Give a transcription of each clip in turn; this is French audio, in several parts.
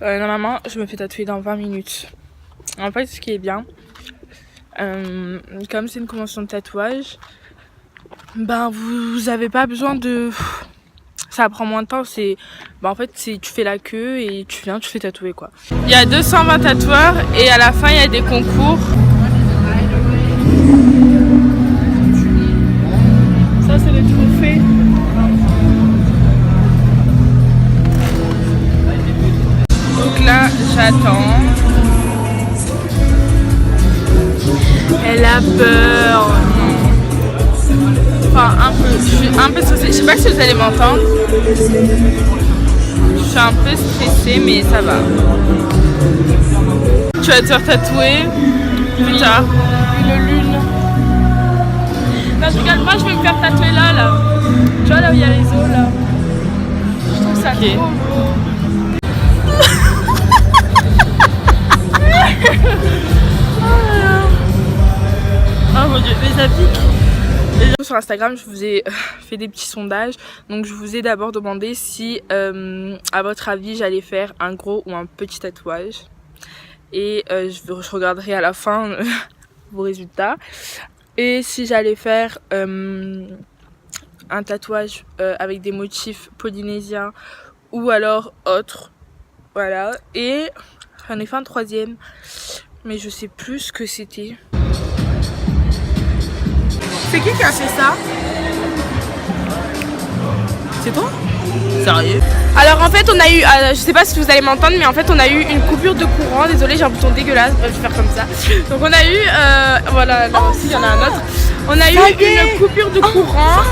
Normalement, je me fais tatouer dans 20 minutes. En fait, ce qui est bien, comme c'est une convention de tatouage, ben vous avez pas besoin de... Ça prend moins de temps, en fait tu fais la queue et tu viens, tu fais tatouer quoi. Il y a 220 tatoueurs et à la fin il y a des concours. Ça c'est le trophée. Donc là j'attends. Elle a peur. Enfin un peu, je suis un peu stressée. Je sais pas si vous allez m'entendre. Je suis un peu stressée mais ça va. Tu vas te faire tatouer plus tard. Une lune. Non je rigole, moi je vais me faire tatouer là. Tu vois là où il y a les os là. Je trouve ça trop beau. Oh mon dieu, mais ça pique. Sur Instagram, je vous ai fait des petits sondages. Donc je vous ai d'abord demandé si, à votre avis, j'allais faire un gros ou un petit tatouage. Et je regarderai à la fin vos résultats. Et si j'allais faire un tatouage avec des motifs polynésiens ou alors autre. Voilà. Et j'en ai fait un troisième. Mais je sais plus ce que c'était. C'est qui a fait ça? C'est toi? Sérieux? Alors en fait on a eu, je sais pas si vous allez m'entendre, mais en fait on a eu une coupure de courant. Désolée, j'ai un bouton dégueulasse, bref, je vais faire comme ça. Donc on a eu, voilà, là aussi il y en a un autre. On a eu une coupure de courant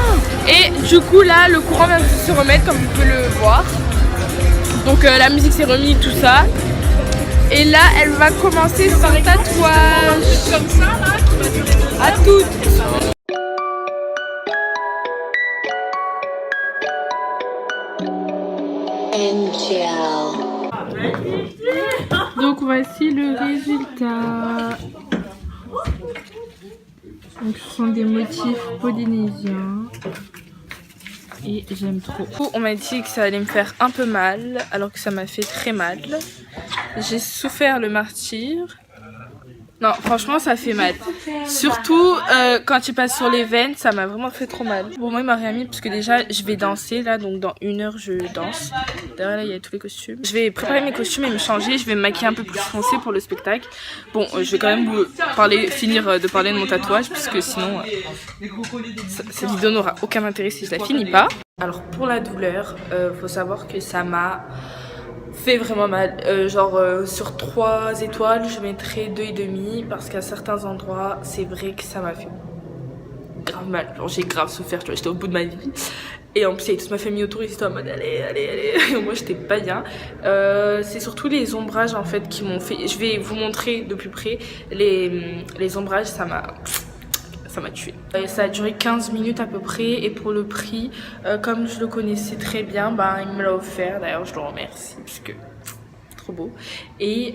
et du coup là le courant vient de se remettre comme vous pouvez le voir. Donc la musique s'est remise, tout ça. Et là elle va commencer son tatouage. Comme ça là, qui va durer. À toutes. Donc voici le résultat. Donc ce sont des motifs polynésiens. Et j'aime trop. On m'a dit que ça allait me faire un peu mal, alors que ça m'a fait très mal. J'ai souffert le martyre. Non, franchement, ça fait mal. Surtout quand tu passes sur les veines, ça m'a vraiment fait trop mal. Bon, moi, il m'a rien mis parce que déjà, je vais danser là, donc dans 1 heure, je danse. Derrière là, il y a tous les costumes. Je vais préparer mes costumes et me changer. Je vais me maquiller un peu plus foncé pour le spectacle. Bon, je vais quand même vous finir de parler de mon tatouage, parce que sinon, cette vidéo n'aura aucun intérêt si je la finis pas. Alors, pour la douleur, faut savoir que ça m'a fait vraiment mal, sur 3 étoiles je mettrais 2,5 parce qu'à certains endroits c'est vrai que ça m'a fait grave mal, genre j'ai grave souffert, tu vois, j'étais au bout de ma vie et en plus il y avait toute ma famille autour, ils étaient en mode allez et moi j'étais pas bien. C'est surtout les ombrages en fait qui m'ont fait, je vais vous montrer de plus près les ombrages, ça m'a tué. Ça a duré 15 minutes à peu près et pour le prix, comme je le connaissais très bien, il me l'a offert. D'ailleurs je le remercie parce que trop beau. Et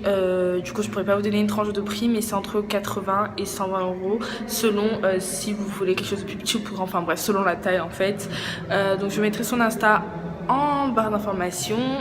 du coup je pourrais pas vous donner une tranche de prix, mais c'est entre 80 et 120 euros selon si vous voulez quelque chose de plus petit ou plus grand, enfin bref, selon la taille en fait. Donc je mettrai son Insta en barre d'informations.